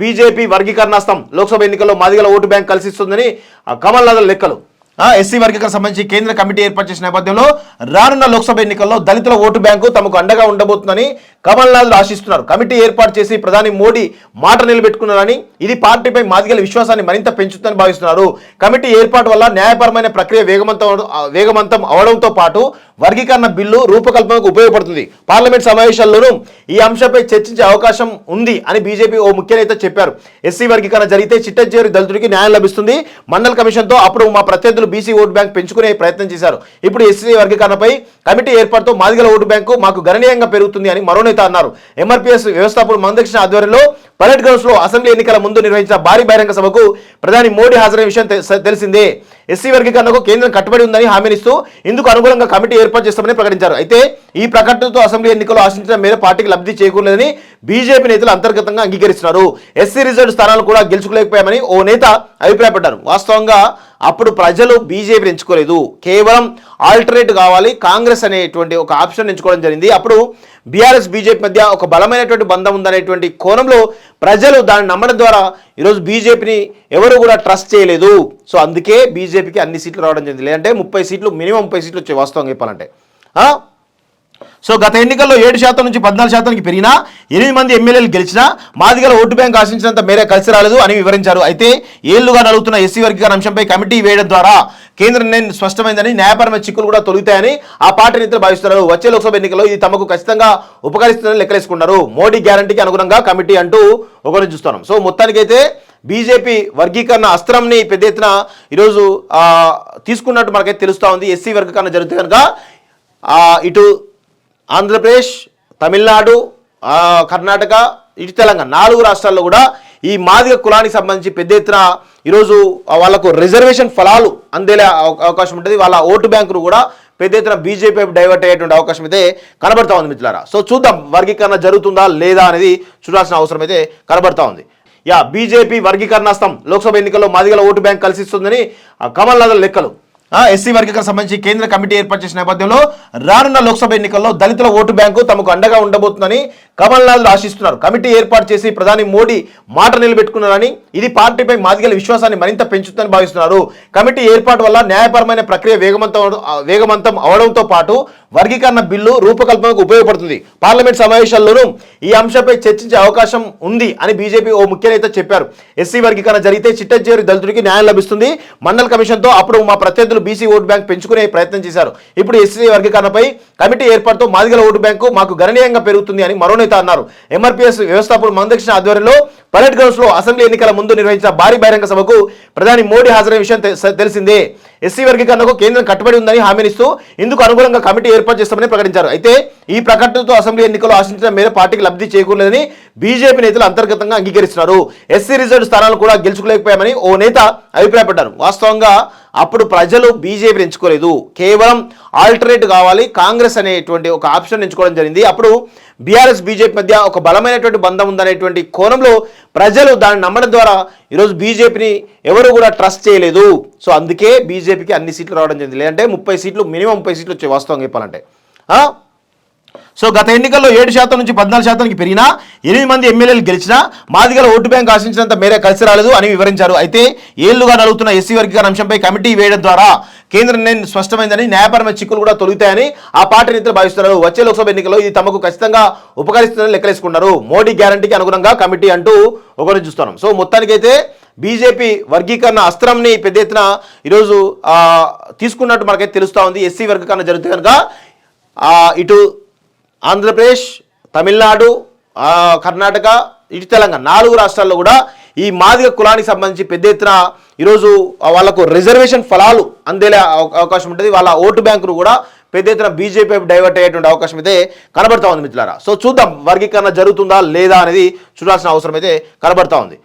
BJP వర్గీకరణాస్తం Lok Sabha ఎన్నికల్లో మాదిగల vote bank కలిసిస్తుందని Kamal Nath లెక్కలు. ఎస్సీ వర్గీకరణ సంబంధించి కేంద్ర కమిటీ ఏర్పాటు చేసిన నేపథ్యంలో రానున్న లోక్సభ ఎన్నికల్లో దళితుల ఓటు బ్యాంకు తమకు అండగా ఉండబోతుందని కమల్నాథ్ ఆశిస్తున్నారు. కమిటీ ఏర్పాటు చేసి ప్రధాని మోడీ మాట నిలబెట్టుకున్నారని, ఇది పార్టీపై మాదిగల విశ్వాసాన్ని మరింత పెంచుతుందని భావిస్తున్నారు. కమిటీ ఏర్పాటు వల్ల న్యాయపరమైన ప్రక్రియ వేగవంతం అవడంతో పాటు వర్గీకరణ బిల్లు రూపకల్పనకు ఉపయోగపడుతుంది. పార్లమెంట్ సమావేశాల్లోనూ ఈ అంశంపై చర్చించే అవకాశం ఉంది అని బీజేపీ ఓ ముఖ్య నేత చెప్పారు. ఎస్సీ వర్గీకరణ జరిగితే చిట్టచేరి దళితుడికి న్యాయం లభిస్తుంది. మండల్ కమిషన్తో అప్పుడు మా ప్రత్యర్థులు బీసీ ఓటు బ్యాంక్ పెంచుకునే ప్రయత్నం చేశారు. ఇప్పుడు ఎస్సీ వర్గీకరణపై కమిటీ ఏర్పాటుతో మాదిగల ఓటు బ్యాంకు మాకు గణనీయంగా పెరుగుతుంది అని మరో నేత అన్నారు. ఎంఆర్పీఎస్ వ్యవస్థాపకుడు మందకృష్ణ ఆధ్వర్యంలో పరేడ్ గ్రౌండ్స్ లో అసెంబ్లీ ఎన్నికల ముందు నిర్వహించిన భారీ బహిరంగ సభకు ప్రధాని మోడీ హాజరైన విషయం తెలిసిందే. ఎస్సీ వర్గీకరణకు కేంద్రం కట్టుబడి ఉందని హామీనిస్తూ ఇందుకు అనుగుణంగా కమిటీ ఏర్పాటు చేస్తామని ప్రకటించారు. అయితే ఈ ప్రకటనతో అసెంబ్లీ ఎన్నికల్లో ఆశించిన మేర పార్టీకి లబ్ధి చేకూరలేదని బీజేపీ నేతలు అంతర్గతంగా అంగీకరిస్తున్నారు. ఎస్సీ రిజర్వ్ స్థానాలు కూడా గెలుచుకోలేకపోయామని ఓ నేత అభిప్రాయపడ్డారు. వాస్తవంగా అప్పుడు ప్రజలు బీజేపీని ఎంచుకోలేదు, కేవలం ఆల్టర్నేట్ కావాలి కాంగ్రెస్ అనేటువంటి ఒక ఆప్షన్ ఎంచుకోవడం జరిగింది. అప్పుడు బీఆర్ఎస్ బీజేపీ మధ్య ఒక బలమైనటువంటి బంధం ఉందనేటువంటి కోణంలో ప్రజలు దాన్ని నమ్మడం ద్వారా ఈరోజు బీజేపీని ఎవరు కూడా ట్రస్ట్ చేయలేదు. సో అందుకే బీజేపీకి అన్ని సీట్లు రావడం జరిగింది. లేదంటే 30 సీట్లు మినిమం 30 సీట్లు వచ్చాయి వాస్తవంగా చెప్పాలంటే. సో గత ఎన్నికల్లో 7% నుంచి 14%కి పెరిగినా 8 మంది ఎమ్మెల్యేలు గెలిచినా మాదిగల ఓటు బ్యాంక్ ఆశించినంత మేర కలిసి రాలేదు అని వివరించారు. అయితే ఏళ్లుగా నలుగుతున్న ఎస్సీ వర్గీకరణ అంశంపై కమిటీ వేయడం ద్వారా కేంద్ర నిర్ణయం స్పష్టమైందని, న్యాయపరమైన చిక్కులు కూడా తొలుగుతాయని ఆ పార్టీ నేతలు భావిస్తున్నారు. వచ్చే లోక్సభ ఎన్నికల్లో ఇది తమకు ఖచ్చితంగా ఉపకరిస్తుందని లెక్కలేసుకున్నారు. మోడీ గ్యారంటీకి అనుగుణంగా కమిటీ అంటూ ఒకరిని చూస్తున్నాం. సో మొత్తానికైతే బీజేపీ వర్గీకరణ అస్త్రంని పెద్ద ఎత్తున ఈరోజు తీసుకున్నట్టు మనకైతే తెలుస్తూ ఉంది. ఎస్సీ వర్గీకరణ జరిగితే కనుక ఇటు ఆంధ్రప్రదేశ్, తమిళనాడు, కర్ణాటక, ఇటు తెలంగాణ 4 రాష్ట్రాల్లో కూడా ఈ మాదిగ కులానికి సంబంధించి పెద్ద ఎత్తున ఈరోజు వాళ్ళకు రిజర్వేషన్ ఫలాలు అందేలే అవకాశం ఉంటుంది. వాళ్ళ ఓటు బ్యాంకును కూడా పెద్ద ఎత్తున బీజేపీ డైవర్ట్ అయ్యేటువంటి అవకాశం అయితే కనబడతా ఉంది మిత్రులారా. సో చూద్దాం వర్గీకరణ జరుగుతుందా లేదా అనేది చూడాల్సిన అవసరం అయితే కనబడతా ఉంది. బీజేపీ వర్గీకరణాస్తం లోక్సభ ఎన్నికల్లో మాదిగల ఓటు బ్యాంక్ కలిసిస్తుందని కమల్నాథ్ లెక్కలు. ఎస్సీ వర్గీకరణ సంబంధించి కేంద్ర కమిటీ ఏర్పాటు చేసిన నేపథ్యంలో రానున్న లోక్సభ ఎన్నికల్లో దళితుల ఓటు బ్యాంకు తమకు అండగా ఉండబోతుందని కమల్నాథ్ ఆశిస్తున్నారు. కమిటీ ఏర్పాటు చేసి ప్రధాని మోడీ మాట నిలబెట్టుకున్నారని, ఇది పార్టీపై మాదిగల విశ్వాసాన్ని మరింత పెంచుతుందని భావిస్తున్నారు. కమిటీ ఏర్పాటు వల్ల న్యాయపరమైన ప్రక్రియ వేగవంతం అవడంతో పాటు వర్గీకరణ బిల్లు రూపకల్పనకు ఉపయోగపడుతుంది. పార్లమెంట్ సమావేశాల్లోనూ ఈ అంశంపై చర్చించే అవకాశం ఉంది అని బీజేపీ ఓ ముఖ్య నేత చెప్పారు. ఎస్సీ వర్గీకరణ జరిగితే చిట్టచేరి దళితుడికి న్యాయం లభిస్తుంది. మండల్ కమిషన్తో అప్పుడు మా ప్రత్యర్థులు బీసీ ఓటు బ్యాంక్ పెంచుకునే ప్రయత్నం చేశారు. ఇప్పుడు ఎస్సీ వర్గీకరణపై కమిటీ ఏర్పాటుతో మాదిగల ఓటు బ్యాంకు మాకు గణనీయంగా పెరుగుతుంది అని మరో నేత అన్నారు. ఎంఆర్పీఎస్ వ్యవస్థాపకుడు మందకృష్ణ ఆధ్వర్యంలో పరేడ్ గ్రౌండ్స్ లో అసెంబ్లీ ఎన్నికల ముందు నిర్వహించిన భారీ బహిరంగ సభకు ప్రధాని మోడీ హాజరైన విషయం తెలిసిందే. ఎస్సీ వర్గీకరణకు కేంద్రం కట్టుబడి ఉందని హామీనిస్తూ ఇందుకు అనుగుణంగా కమిటీ ఏర్పాటు చేస్తామని ప్రకటించారు. అయితే ఈ ప్రకటనతో అసెంబ్లీ ఎన్నికల్లో ఆశించిన మేర పార్టీకి లబ్ధి చేకూరలేదని బీజేపీ నేతలు అంతర్గతంగా అంగీకరిస్తున్నారు. ఎస్సీ రిజర్వ్ స్థానాలు కూడా గెలుచుకోలేకపోయామని ఓ నేత అభిప్రాయపడ్డారు. వాస్తవంగా అప్పుడు ప్రజలు బీజేపీని ఎంచుకోలేదు, కేవలం ఆల్టర్నేట్ కావాలి కాంగ్రెస్ అనేటువంటి ఒక ఆప్షన్ ఎంచుకోవడం జరిగింది. అప్పుడు బీఆర్ఎస్ బీజేపీ మధ్య ఒక బలమైనటువంటి బంధం ఉందనేటువంటి కోణంలో ప్రజలు దాన్ని నమ్మడం ద్వారా ఈరోజు బీజేపీని ఎవరు కూడా ట్రస్ట్ చేయలేదు. సో అందుకే బీజేపీకి అన్ని సీట్లు రావడం జరిగింది. లేదంటే 30 సీట్లు మినిమం 30 సీట్లు వచ్చాయి వాస్తవంగా చెప్పాలంటే. సో గత ఎన్నికల్లో 7% నుంచి 14%కి పెరిగినా 8 మంది ఎమ్మెల్యేలు గెలిచినా మాదిగల ఓటు బ్యాంక్ ఆశించినంత మేర కలిసి రాలేదు అని వివరించారు. అయితే ఏళ్లుగా నలుగుతున్న ఎస్సీ వర్గీకరణ అంశంపై కమిటీ వేయడం ద్వారా కేంద్ర నిర్ణయం స్పష్టమైందని, న్యాయపరమైన చిక్కులు కూడా తొలుగుతాయని ఆ పార్టీ నేతలు భావిస్తున్నారు. వచ్చే లోక్సభ ఎన్నికల్లో ఇది తమకు ఖచ్చితంగా ఉపకరిస్తుందని లెక్కలేసుకున్నారు. మోడీ గ్యారంటీకి అనుగుణంగా కమిటీ అంటూ ఒకరిని చూస్తున్నాం. సో మొత్తానికైతే బీజేపీ వర్గీకరణ అస్త్రంని పెద్ద ఎత్తున ఈరోజు తీసుకున్నట్టు మనకైతే తెలుస్తూ ఉంది. ఎస్సీ వర్గీకరణ జరిగితే కనుక ఇటు ఆంధ్రప్రదేశ్, తమిళనాడు, కర్ణాటక, ఇటు తెలంగాణ 4 రాష్ట్రాల్లో కూడా ఈ మాదిగ కులానికి సంబంధించి పెద్ద ఎత్తున ఈరోజు వాళ్ళకు రిజర్వేషన్ ఫలాలు అందేలే అవకాశం ఉంటుంది. వాళ్ళ ఓటు బ్యాంకును కూడా పెద్ద ఎత్తున బీజేపీ డైవర్ట్ అయ్యేటువంటి అవకాశం అయితే కనబడతా ఉంది మిత్రులారా. సో చూద్దాం వర్గీకరణ జరుగుతుందా లేదా అనేది చూడాల్సిన అవసరం అయితే కనబడతా ఉంది.